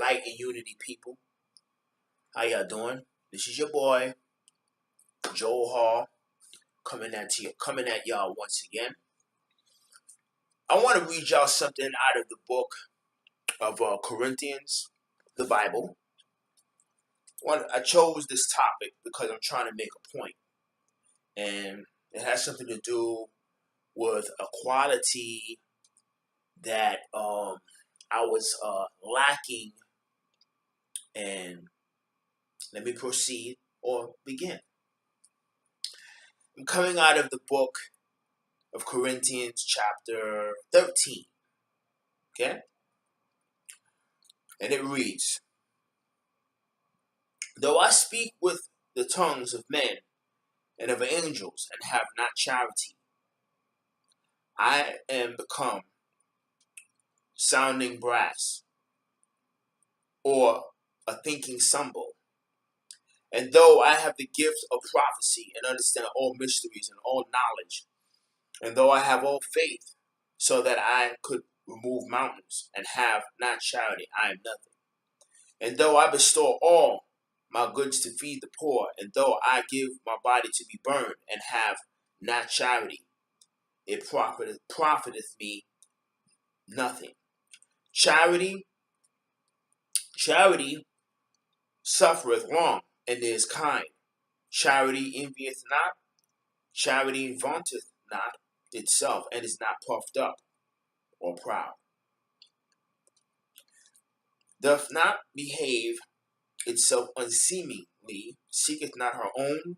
Light and Unity people. How y'all doing? This is your boy, Joel Hall, coming at y'all once again. I want to read y'all something out of the book of Corinthians, the Bible. I chose this topic because I'm trying to make a point, and it has something to do with a quality that I was lacking. And let me proceed or begin. I'm coming out of the book of Corinthians chapter 13. Okay? And it reads, though I speak with the tongues of men and of angels and have not charity, I am become sounding brass or a thinking cymbal. And though I have the gift of prophecy and understand all mysteries and all knowledge, and though I have all faith so that I could remove mountains and have not charity, I am nothing. And though I bestow all my goods to feed the poor, and though I give my body to be burned and have not charity, it profiteth me nothing. Charity suffereth long and is kind. Charity envieth not. Charity vaunteth not itself and is not puffed up or proud. Doth not behave itself unseemingly, seeketh not her own,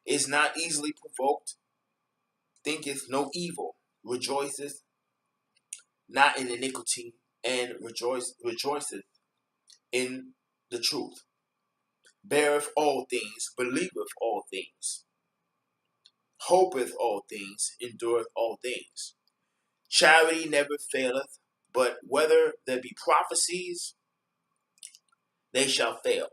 is not easily provoked, thinketh no evil, rejoiceth not in iniquity, and rejoiceth in the truth, beareth all things, believeth all things, hopeth all things, endureth all things. Charity never faileth, but whether there be prophecies, they shall fail.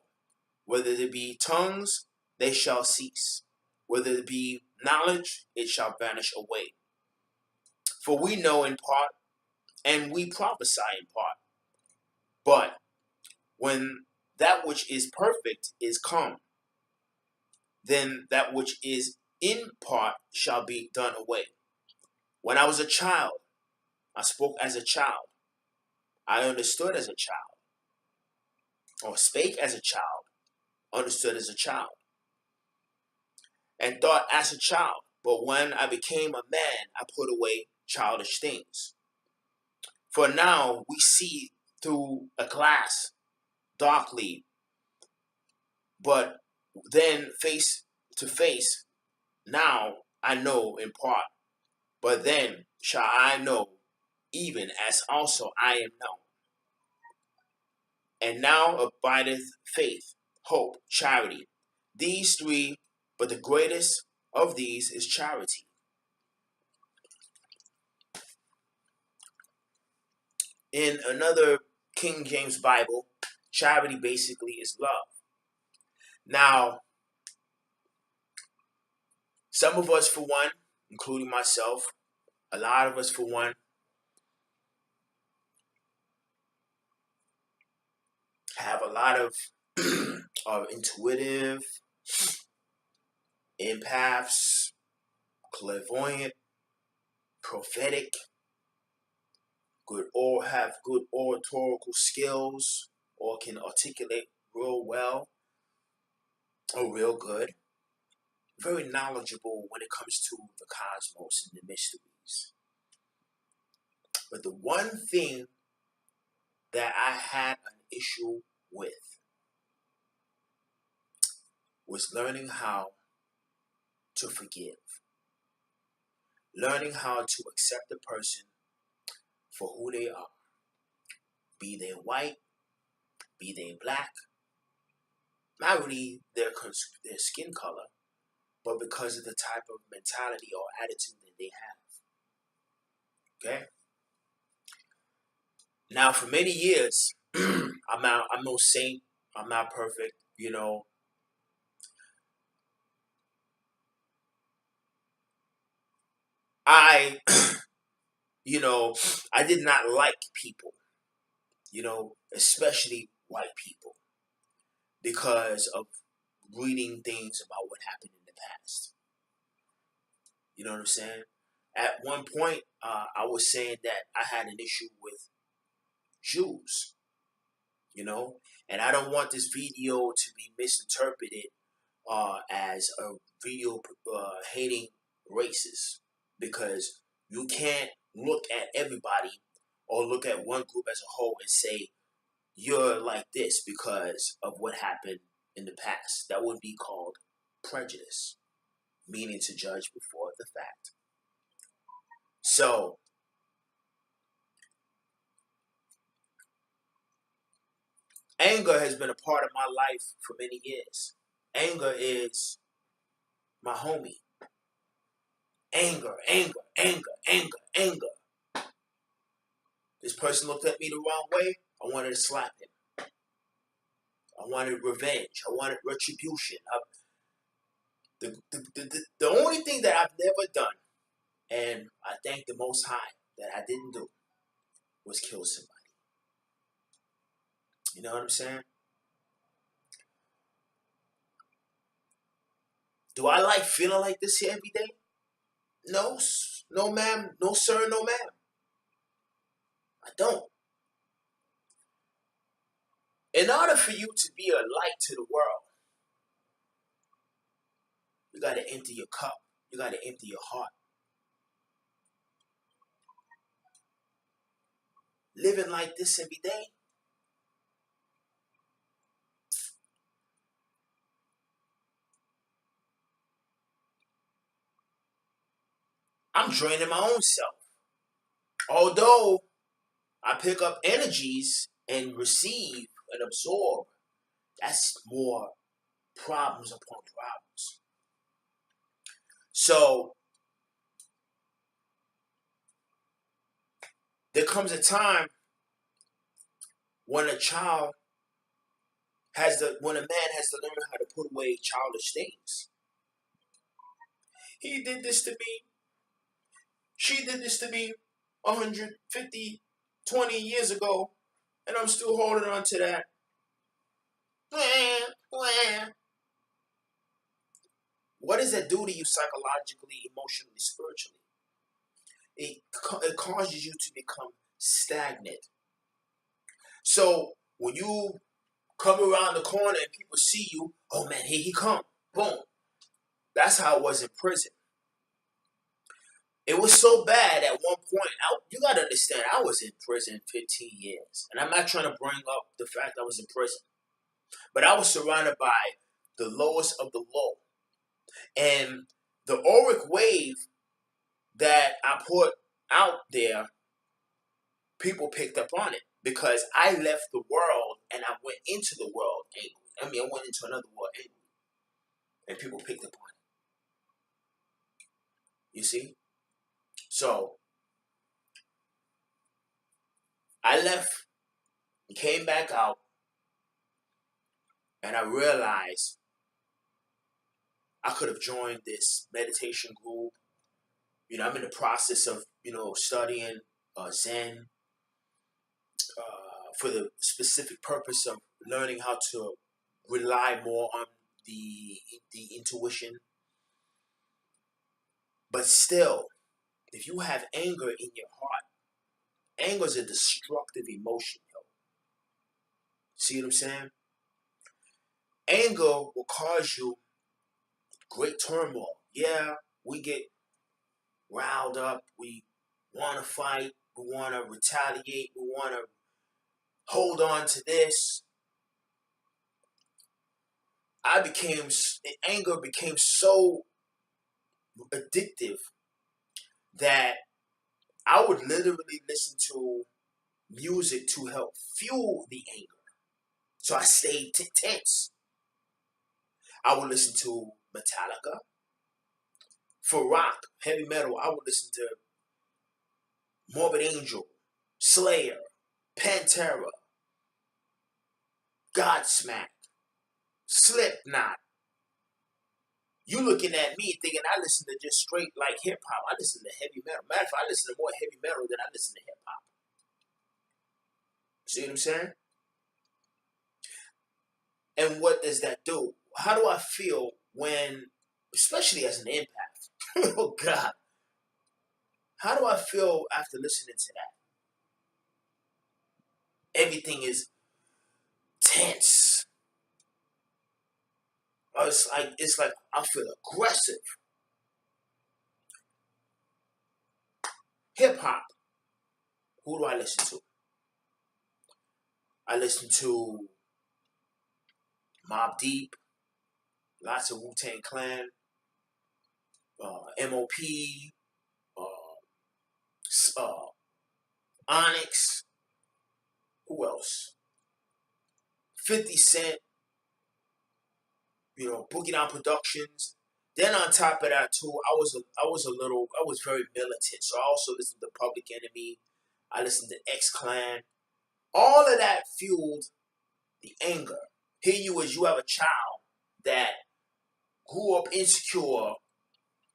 Whether there be tongues, they shall cease. Whether there be knowledge, it shall vanish away. For we know in part, and we prophesy in part. But when that which is perfect is come, then that which is in part shall be done away. When I was a child, I spoke as a child. I understood as a child, or spake as a child, understood as a child, and thought as a child. But when I became a man, I put away childish things. For now we see through a glass darkly, but then face to face. Now I know in part, but then shall I know, even as also I am known. And now abideth faith, hope, charity. These three, but the greatest of these is charity. In another King James Bible, charity basically is love. Now, some of us, for one, including myself, a lot of us, for one, have a lot of intuitive, empaths, clairvoyant, prophetic, have good oratorical skills, or can articulate real well or real good. Very knowledgeable when it comes to the cosmos and the mysteries. But the one thing that I had an issue with was learning how to forgive. Learning how to accept a person for who they are. Be they white, be they black, not really their skin color, but because of the type of mentality or attitude that they have. Okay? Now, for many years, I'm no saint. I'm not perfect. I, I did not like people. especially white people, because of reading things about what happened in the past. You know what I'm saying? At one point, I was saying that I had an issue with Jews, and I don't want this video to be misinterpreted as a video hating racists, because you can't look at everybody or look at one group as a whole and say you're like this because of what happened in the past. That would be called prejudice, meaning to judge before the fact. So, anger has been a part of my life for many years. Anger is my homie. Anger, anger, anger, anger, anger. This person looked at me the wrong way. I wanted to slap him. I wanted revenge. I wanted retribution. The only thing that I've never done, and I thank the Most High that I didn't do, was kill somebody. You know what I'm saying? Do I like feeling like this here every day? No, no ma'am, no sir, no ma'am. I don't. In order for you to be a light to the world, you got to empty your cup. You got to empty your heart. Living like this every day, I'm draining my own self. Although I pick up energies and receive and absorb, that's more problems upon problems. So there comes a time when when a man has to learn how to put away childish things. He did this to me. She did this to me 150, 20 years ago, and I'm still holding on to that. What does that do to you psychologically, emotionally, spiritually? It causes you to become stagnant. So when you come around the corner and people see you, oh man, here he come. Boom. That's how it was in prison. It was so bad at one point. You got to understand, I was in prison 15 years. And I'm not trying to bring up the fact I was in prison. But I was surrounded by the lowest of the low. And the auric wave that I put out there, people picked up on it. Because I left the world and I went into the world angry. I went into another world angry. And people picked up on it. You see? So, I left and came back out. And I realized I could have joined this meditation group. I'm in the process of, studying Zen for the specific purpose of learning how to rely more on the intuition. But still, if you have anger in your heart, anger is a destructive emotion, yo. See what I'm saying? Anger will cause you great turmoil. Yeah, we get riled up. We want to fight. We want to retaliate. We want to hold on to this. Anger became so addictive that I would literally listen to music to help fuel the anger. So I stayed tense. I would listen to Metallica. For rock, heavy metal, I would listen to Morbid Angel, Slayer, Pantera, Godsmack, Slipknot. You looking at me thinking I listen to just straight like hip hop. I listen to heavy metal. Matter of fact, I listen to more heavy metal than I listen to hip hop. See what I'm saying? And what does that do? How do I feel when, especially as an empath? Oh God, how do I feel after listening to that? Everything is tense. It's like I feel aggressive. Hip hop. Who do I listen to? I listen to Mobb Deep, lots of Wu-Tang Clan, MOP, uh, Onyx. Who else? 50 Cent. Boogie Down Productions. Then on top of that too, I was very militant. So I also listened to Public Enemy. I listened to X Clan. All of that fueled the anger. Here you have a child that grew up insecure,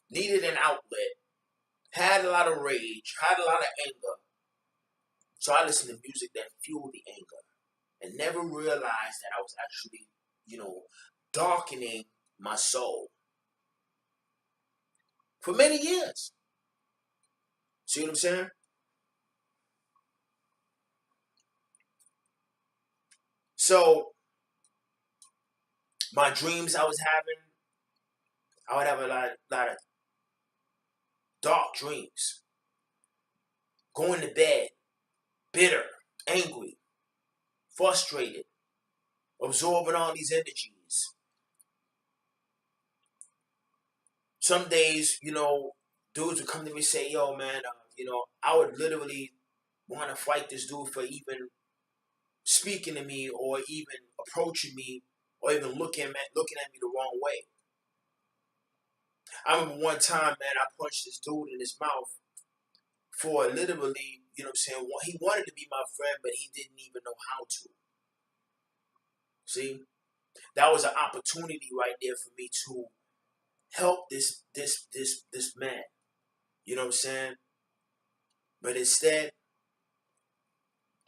needed an outlet, had a lot of rage, had a lot of anger. So I listened to music that fueled the anger and never realized that I was actually, darkening my soul for many years. See what I'm saying? So my dreams I was having, I would have a lot of dark dreams. Going to bed, bitter, angry, frustrated, absorbing all these energies. Some days, dudes would come to me and say, yo, man, I would literally want to fight this dude for even speaking to me or even approaching me or even looking at me the wrong way. I remember one time, man, I punched this dude in his mouth for literally, he wanted to be my friend, but he didn't even know how to. See? That was an opportunity right there for me to help this man. You know what I'm saying? But instead,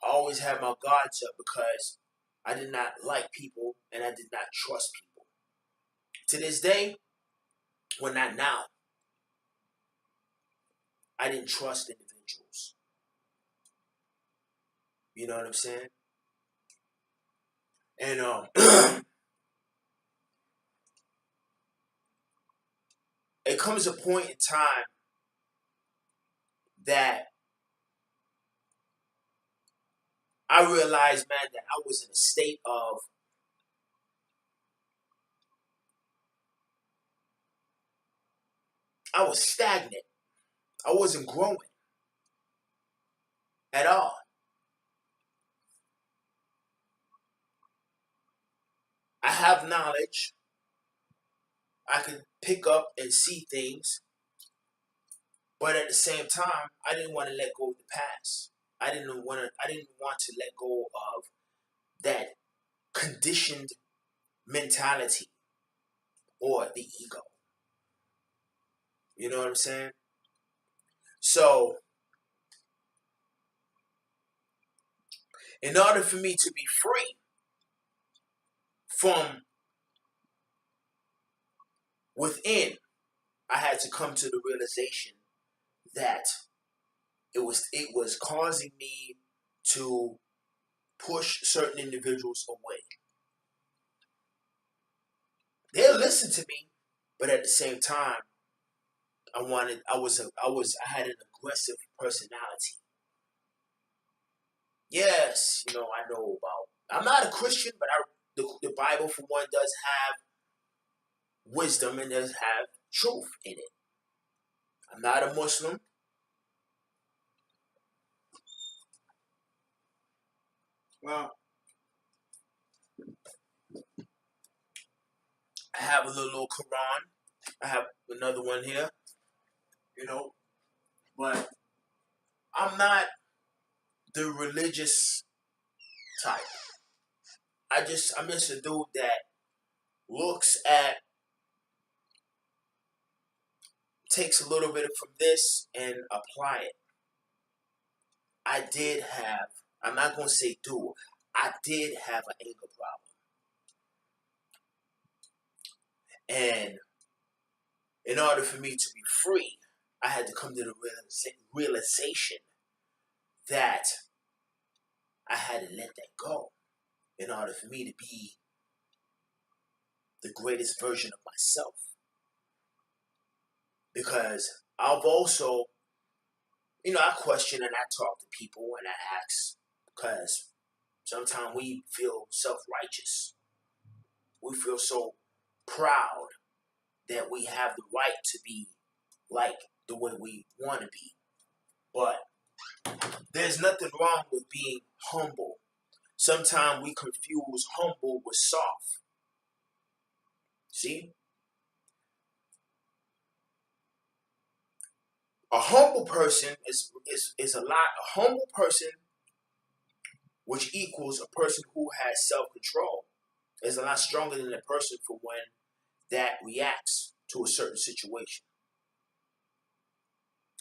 I always had my guards up because I did not like people and I did not trust people. To this day, well, not now, I didn't trust individuals. You know what I'm saying? And it comes a point in time that I realized, man, that I was in a state of I was stagnant. I wasn't growing at all. I have knowledge. I could pick up and see things, but at the same time, I didn't want to let go of the past. I didn't want to let go of that conditioned mentality or the ego. You know what I'm saying? So, in order for me to be free from within, I had to come to the realization that it was causing me to push certain individuals away. They'll listen to me, but at the same time, I had an aggressive personality. Yes, I know about. I'm not a Christian, but the Bible for one does have wisdom and does have truth in it. I'm not a Muslim. Well, I have a little Quran. I have another one here, but I'm not the religious type. I'm just a dude that looks at, takes a little bit from this and apply it. I did have I'm not going to say do. I did have an anger problem. And in order for me to be free, I had to come to the realization that I had to let that go in order for me to be the greatest version of myself. Because I've also, I question and I talk to people and I ask, because sometimes we feel self-righteous. We feel so proud that we have the right to be like the way we want to be. But there's nothing wrong with being humble. Sometimes we confuse humble with soft. See? A humble person is a humble person, which equals a person who has self-control, is a lot stronger than a person for when that reacts to a certain situation.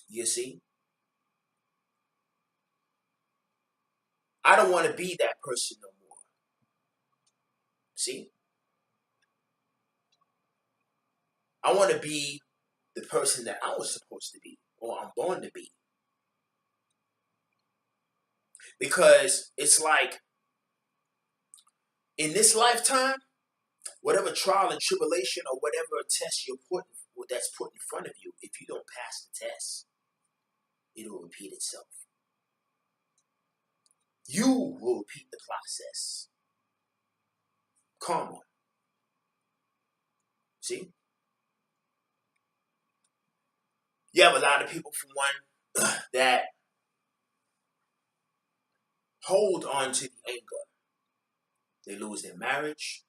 You see? I don't want to be that person no more. See? I want to be the person that I was supposed to be, or I'm born to be. Because it's like, in this lifetime, whatever trial and tribulation or whatever test that's put in front of you, if you don't pass the test, it'll repeat itself. You will repeat the process. Karma. See? You have a lot of people, for one, that hold on to the anger. They lose their marriage.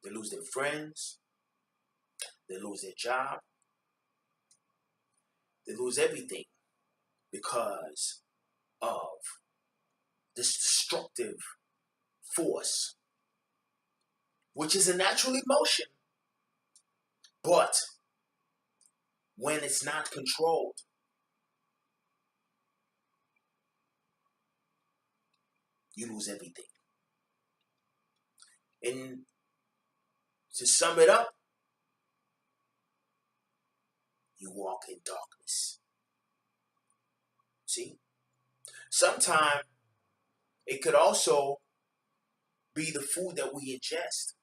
They lose their friends. They lose their job. They lose everything because of this destructive force, which is a natural emotion. But when it's not controlled, you lose everything. And to sum it up, you walk in darkness. See? Sometimes it could also be the food that we ingest.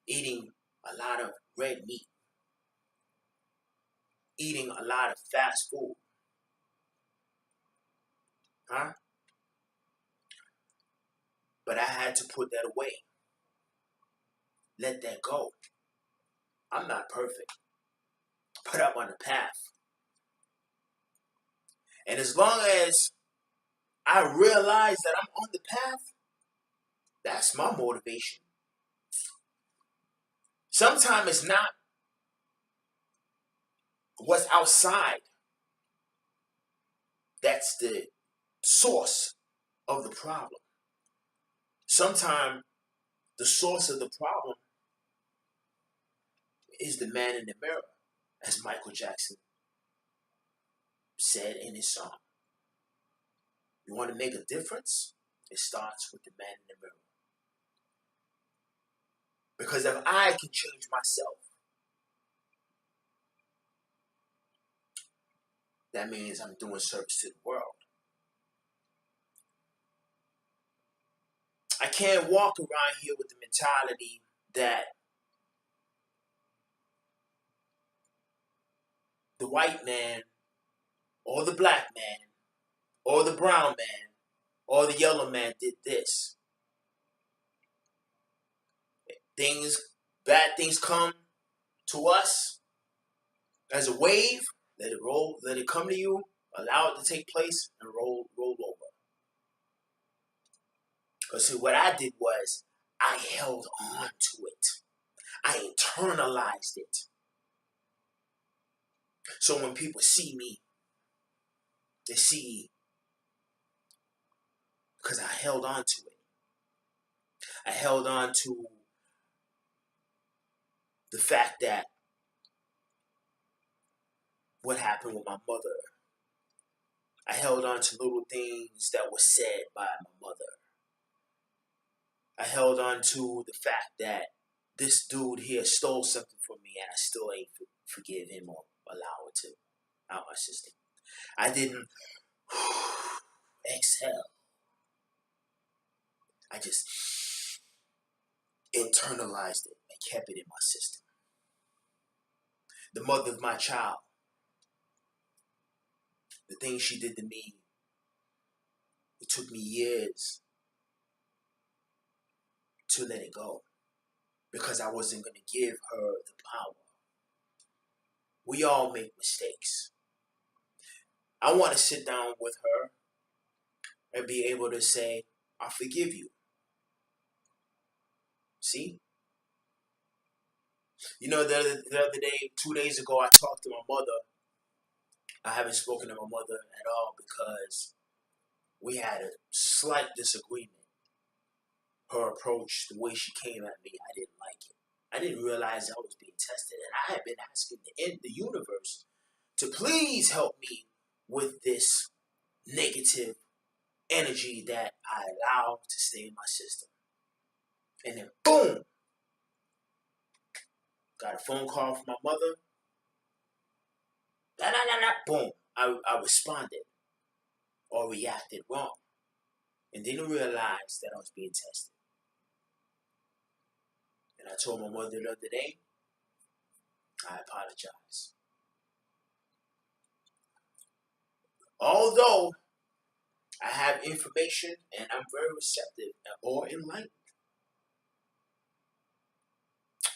Eating a lot of red meat. Eating a lot of fast food. Huh? But I had to put that away. Let that go. I'm not perfect. But I'm on the path. And as long as I realize that I'm on the path, that's my motivation. Sometimes it's not what's outside that's the source of the problem. Sometimes the source of the problem is the man in the mirror, as Michael Jackson said in his song. You want to make a difference? It starts with the man in the mirror. Because if I can change myself, that means I'm doing service to the world. I can't walk around here with the mentality that the white man or the black man or the brown man or the yellow man did this. Bad things come to us as a wave. Let it roll, let it come to you, allow it to take place, and roll over. Because see, what I did was I held on to it. I internalized it. So when people see me, they see because I held on to it. I held on to the fact that what happened with my mother I held on to little things that were said by my mother. I held on to the fact that this dude here stole something from me and I still ain't forgive him or allow it to out my system. I didn't exhale. I just internalized it and kept it in my system. The mother of my child, the things she did to me, it took me years to let it go because I wasn't going to give her the power. We all make mistakes. I want to sit down with her and be able to say, I forgive you. See? You know, the other day, 2 days ago, I talked to my mother. I haven't spoken to my mother at all because we had a slight disagreement. Her approach, the way she came at me, I didn't like it. I didn't realize I was being tested, and I had been asking the universe to please help me with this negative energy that I allow to stay in my system. And then, boom, got a phone call from my mother. Boom, I responded or reacted wrong and didn't realize that I was being tested. And I told my mother the other day, I apologize. Although I have information and I'm very receptive or enlightened,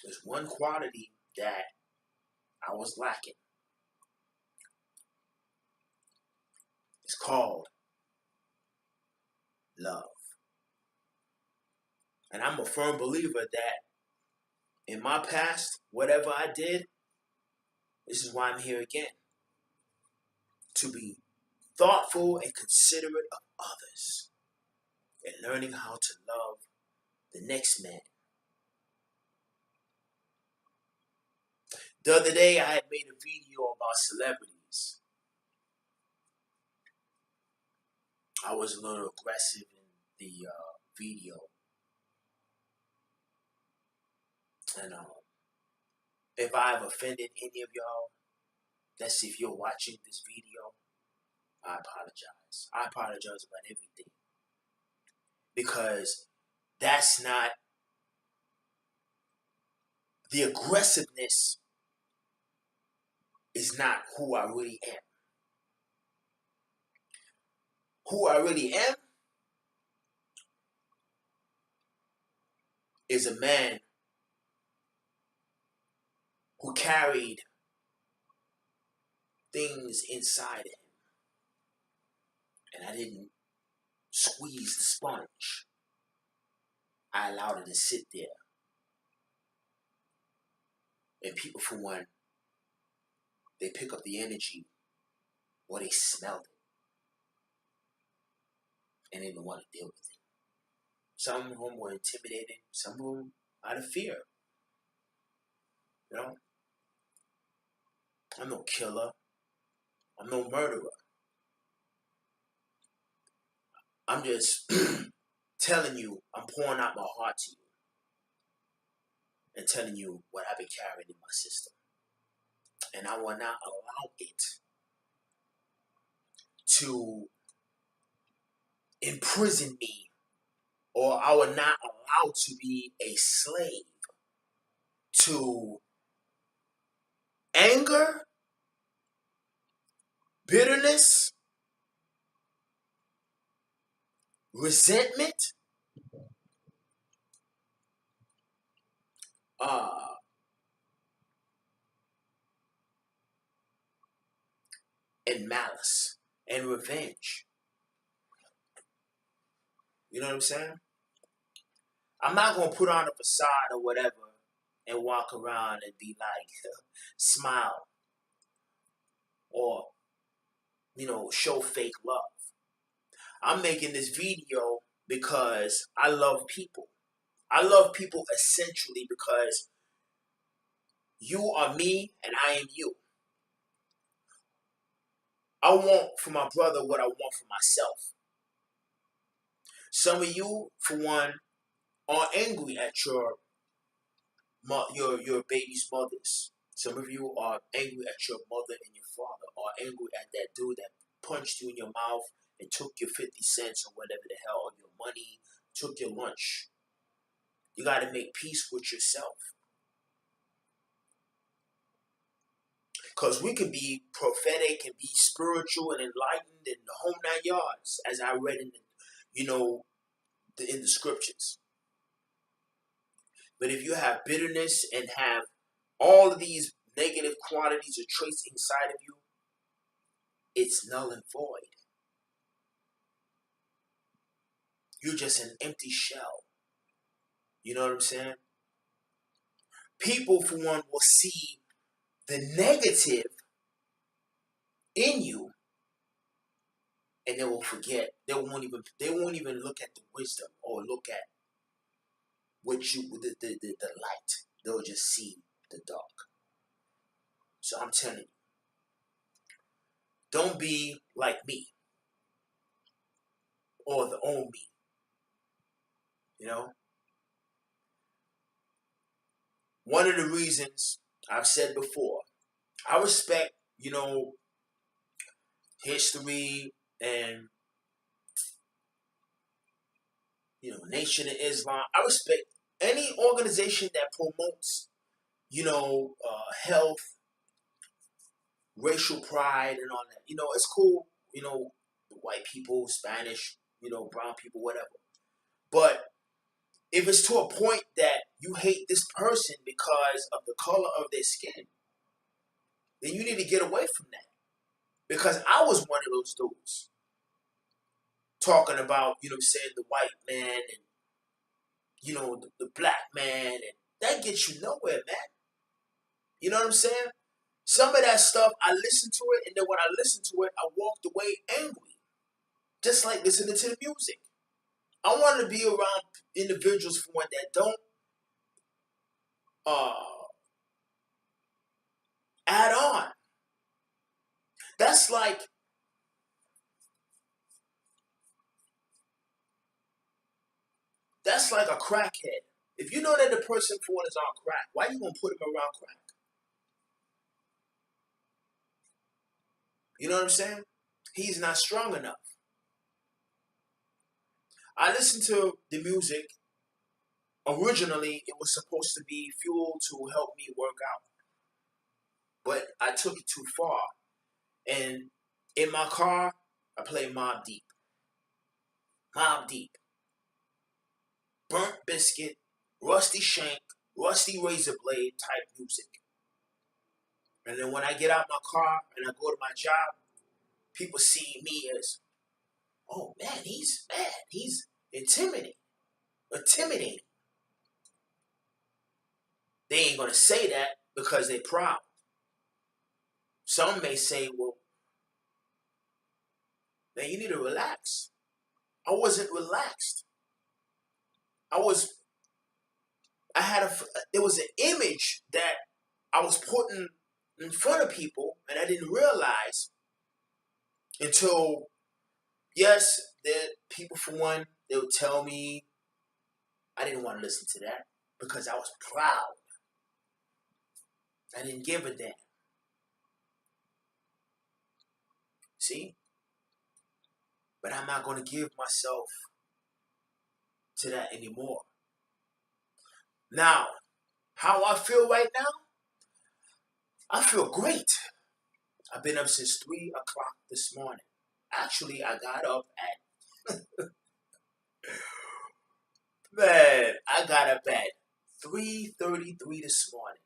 there's one quality that I was lacking. It's called love. And I'm a firm believer that in my past, whatever I did, this is why I'm here again. To be thoughtful and considerate of others and learning how to love the next man. The other day, I had made a video about celebrities. I was a little aggressive in the video. And if I've offended any of y'all, let's see if you're watching this video, I apologize. I apologize about everything. Because that's not the aggressiveness is not who I really am. Who I really am is a man who carried things inside of him. And I didn't squeeze the sponge. I allowed it to sit there. And people, for one, they pick up the energy or they smelled it. And they didn't want to deal with it. Some of them were intimidated. Some of them out of fear. You know? I'm no killer. I'm no murderer. I'm just telling you, I'm pouring out my heart to you. And telling you what I've been carrying in my system. And I will not allow it to imprison me, or I will not allow to be a slave to anger, bitterness, resentment, and malice and revenge. You know what I'm saying? I'm not going to put on a facade or whatever and walk around and be like, smile or, show fake love. I'm making this video because I love people. I love people essentially because you are me and I am you. I want for my brother what I want for myself. Some of you, for one, are angry at your baby's mothers. Some of you are angry at your mother and your father, or angry at that dude that punched you in your mouth and took your 50 cents or whatever the hell, or your money, took your lunch. You got to make peace with yourself. Because we can be prophetic and be spiritual and enlightened in the whole 9 yards, as I read in in the scriptures. But if you have bitterness and have all of these negative qualities or traits inside of you, it's null and void. You're just an empty shell. You know what I'm saying? People, for one, will see the negative in you, and they will forget. They won't even look at the wisdom or look at the light. They'll just see the dark. So I'm telling you, don't be like me or the old me. You know, one of the reasons I've said before, I respect, history and, Nation of Islam. I respect any organization that promotes, health, racial pride, and all that. It's cool. White people, Spanish, brown people, whatever. But if it's to a point that you hate this person because of the color of their skin, then you need to get away from that. Because I was one of those dudes talking about, saying the white man and, the black man, and that gets you nowhere, man. You know what I'm saying? Some of that stuff, I listened to it, and then when I listened to it, I walked away angry. Just like listening to the music. I want to be around individuals, for one, that don't add on. That's like a crackhead. If you know that the person, for one, is on crack, why are you gonna put him around crack? You know what I'm saying? He's not strong enough. I listened to the music. Originally, it was supposed to be fuel to help me work out. But I took it too far. And in my car, I play Mobb Deep. Mobb Deep. Burnt Biscuit, Rusty Shank, Rusty Razor Blade type music. And then when I get out my car and I go to my job, people see me as, oh man, he's mad. He's intimidating. They ain't gonna say that because they're proud. Some may say, well, man, you need to relax. I wasn't relaxed. There was an image that I was putting in front of people, and I didn't realize until, yes, that people, for one, they would tell me. I didn't want to listen to that because I was proud. I didn't give a damn. See? But I'm not going to give myself to that anymore. Now, how I feel right now? I feel great. I've been up since 3 o'clock this morning. Actually, I got up at man, I got up at 3:33 this morning.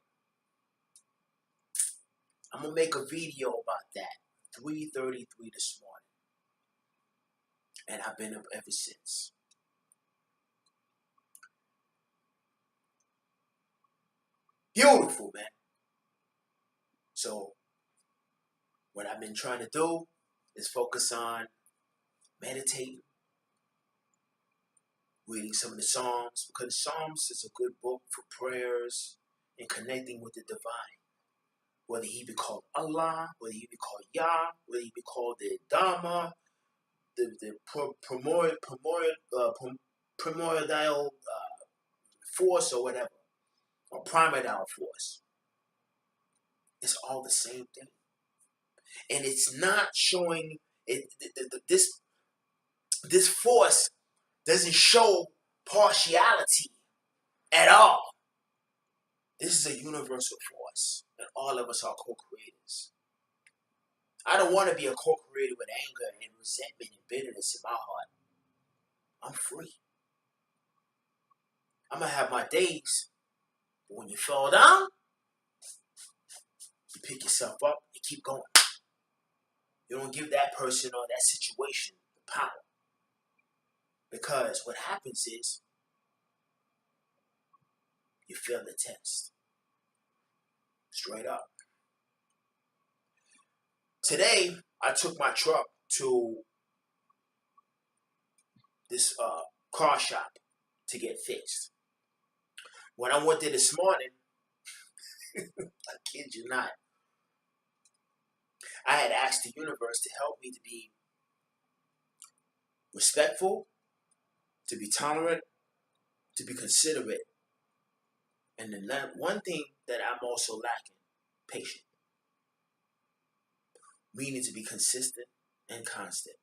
I'm gonna make a video about that. 3:33 this morning. And I've been up ever since. Beautiful, man. So, what I've been trying to do is focus on meditating, reading some of the Psalms, because Psalms is a good book for prayers and connecting with the divine. whether he be called Allah, whether he be called Yah, whether he be called the Dharma, the primordial force or whatever, or primordial force. It's all the same thing. And it's not showing, this force doesn't show partiality at all. This is a universal force, and all of us are co-creators. I don't want to be a co-creator with anger and resentment and bitterness in my heart. I'm free. I'm going to have my days, but when you fall down, you pick yourself up and keep going. You don't give that person or that situation the power. Because what happens is, you fail the test. Straight up. Today, I took my truck to this car shop to get fixed. When I went there this morning, I kid you not, I had asked the universe to help me to be respectful, to be tolerant, to be considerate. And then one thing that I'm also lacking, patient. Meaning to be consistent and constant.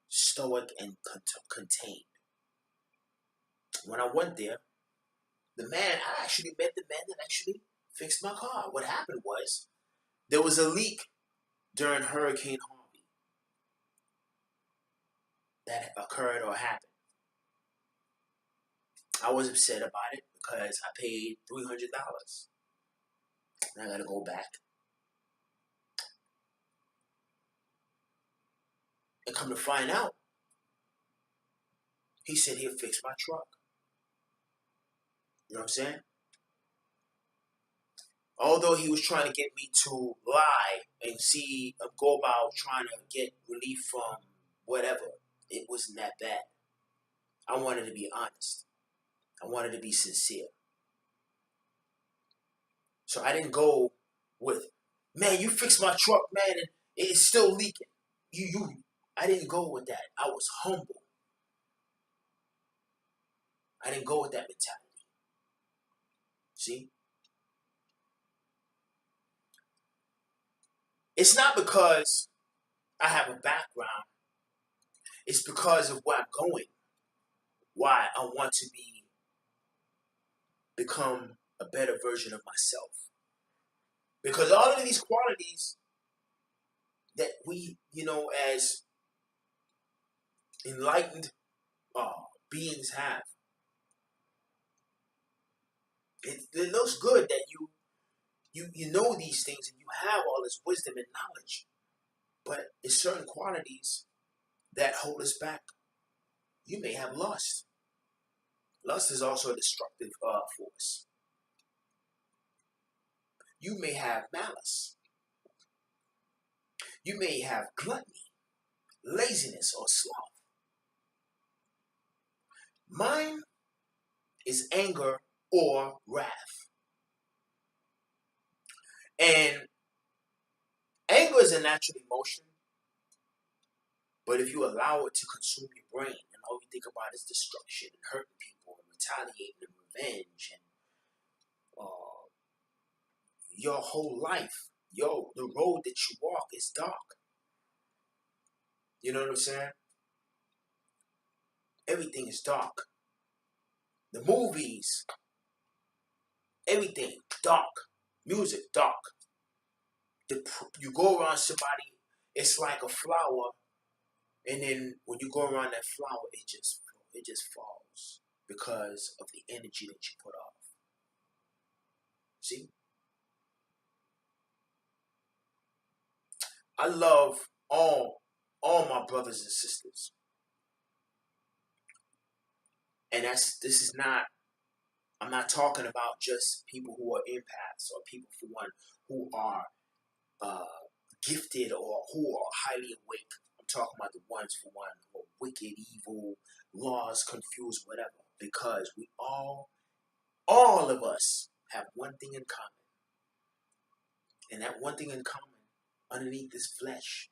Stoic and contained. When I went there, I actually met the man that actually fixed my car. What happened was, there was a leak during Hurricane Harvey that occurred or happened. I was upset about it because I paid $300. And I got to go back. And come to find out, he said he'll fix my truck. You know what I'm saying? Although he was trying to get me to lie and go about trying to get relief from whatever, it wasn't that bad. I wanted to be honest. I wanted to be sincere. So I didn't go with, man, you fixed my truck, man, and it's still leaking. I didn't go with that. I was humble. I didn't go with that mentality. See? It's not because I have a background. It's because of where I'm going. Why I want to become a better version of myself. Because all of these qualities that we, as enlightened beings have, it looks good that you know these things and you have all this wisdom and knowledge. But it's certain qualities that hold us back. You may have lust. Lust is also a destructive force. You may have malice. You may have gluttony, laziness, or sloth. Mine is anger or wrath. And anger is a natural emotion, but if you allow it to consume your brain and all you think about is destruction and hurting people and retaliating and revenge and your whole life, the road that you walk is dark. You know what I'm saying? Everything is dark. The movies, everything, dark. Music, dark. You go around somebody, it's like a flower, and then when you go around that flower, it just falls because of the energy that you put off. See? I love all my brothers and sisters. And I'm not talking about just people who are empaths or people, for one, who are gifted or who are highly awake. I'm talking about the ones, for one, who are wicked, evil, lost, confused, whatever. Because all of us have one thing in common. And that one thing in common, underneath this flesh,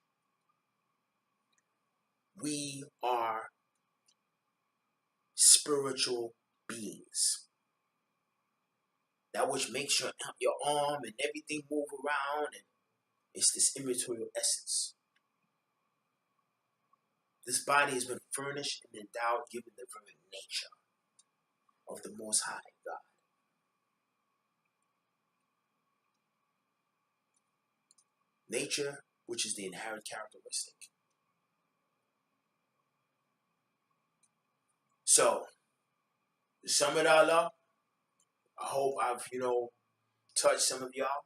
we are spiritual beings. That which makes your arm and everything move around, and it's this immaterial essence. This body has been furnished and endowed, given the very nature of the Most High God. Nature, which is the inherent characteristic. So, to sum it all up, I hope I've, touched some of y'all.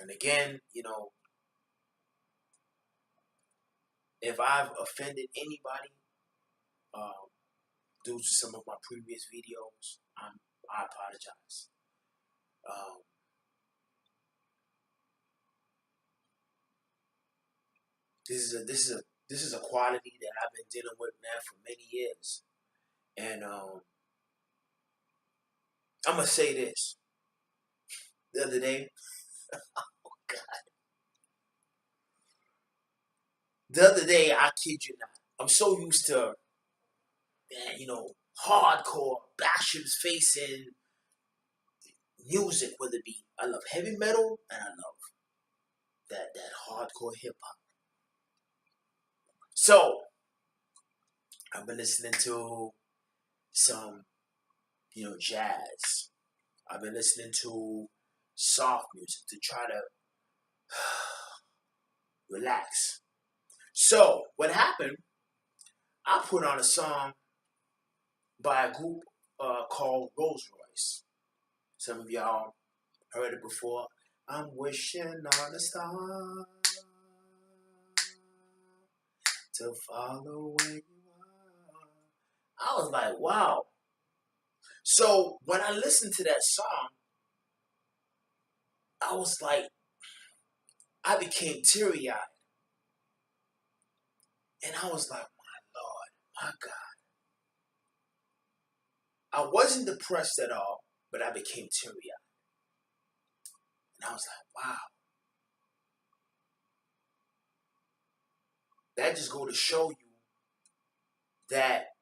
And again, if I've offended anybody due to some of my previous videos, I apologize. This is a quality that I've been dealing with now for many years, and I'm gonna say this. The other day, oh God, I kid you not, I'm so used to, man, hardcore bashes facing music, whether it be I love heavy metal and I love that hardcore hip hop. So I've been listening to some, jazz. I've been listening to soft music to try to relax. So what happened? I put on a song by a group called Rolls Royce. Some of y'all heard it before. I'm wishing on a star to follow where you are. I was like, wow. So when I listened to that song, I was like, I became teary-eyed. And I was like, my Lord, my God. I wasn't depressed at all, but I became teary-eyed. And I was like, wow. That just go to show you that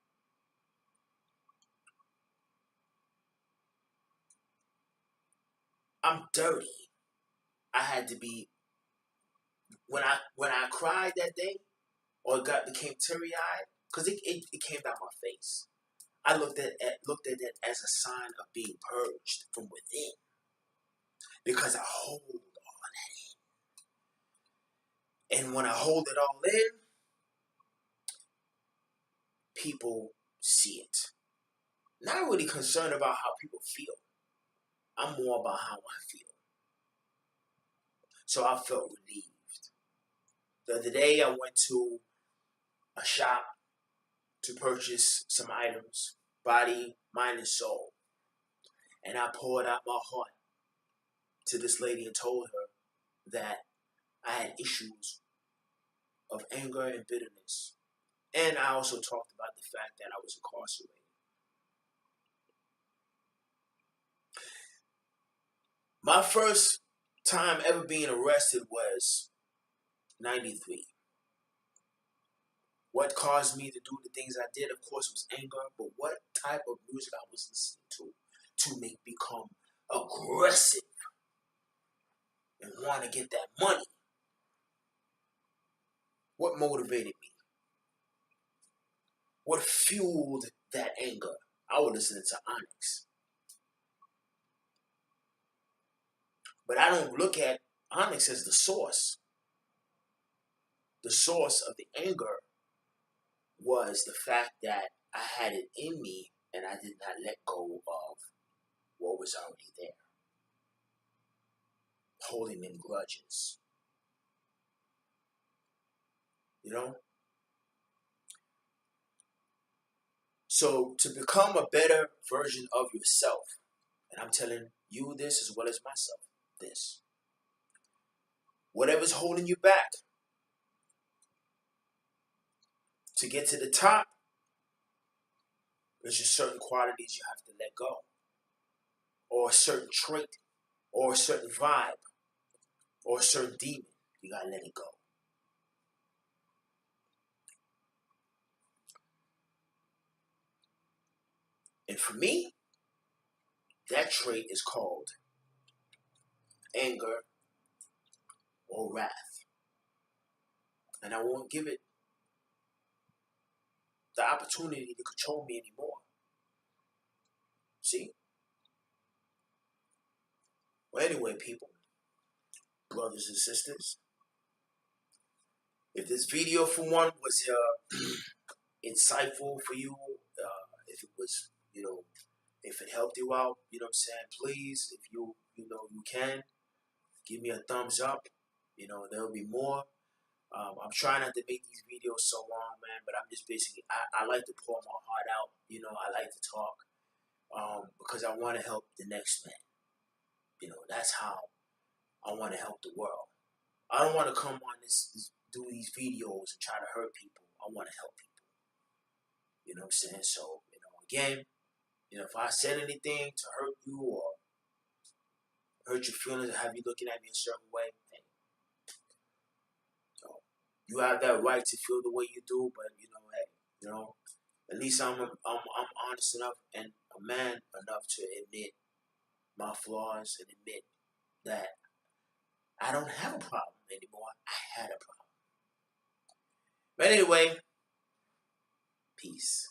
I'm dirty. I had to be, when I cried that day, or became teary-eyed, because it came down my face. I looked at it as a sign of being purged from within, because I hold all that in. And when I hold it all in, people see it. Not really concerned about how people feel. I'm more about how I feel. So I felt relieved. The other day I went to a shop to purchase some items, body, mind, and soul. And I poured out my heart to this lady and told her that I had issues of anger and bitterness. And I also talked about the fact that I was incarcerated. My first time ever being arrested was 93. What caused me to do the things I did, of course, was anger. But what type of music I was listening to make me become aggressive and want to get that money? What motivated me? What fueled that anger? I was listening to Onyx. But I don't look at Onyx as the source. The source of the anger was the fact that I had it in me and I did not let go of what was already there. Holding in grudges. So to become a better version of yourself, and I'm telling you this as well as myself, this. Whatever's holding you back to get to the top, there's just certain qualities you have to let go. Or a certain trait or a certain vibe or a certain demon. You gotta let it go. And for me, that trait is called anger or wrath. And I won't give it the opportunity to control me anymore. See? Well, anyway, people, brothers and sisters, if this video for one was insightful for you, if it was, if it helped you out, you know what I'm saying, please, if you can, give me a thumbs up. There'll be more. I'm trying not to make these videos so long, man, but I'm just basically, I like to pour my heart out. I like to talk because I want to help the next man. That's how I want to help the world. I don't want to come on do these videos and try to hurt people. I want to help people. You know what I'm saying? So, again, if I said anything to hurt you or hurt your feelings or have you looking at me a certain way, hey, you have that right to feel the way you do, but hey, at least I'm honest enough and a man enough to admit my flaws and admit that I don't have a problem anymore. I had a problem. But anyway, peace.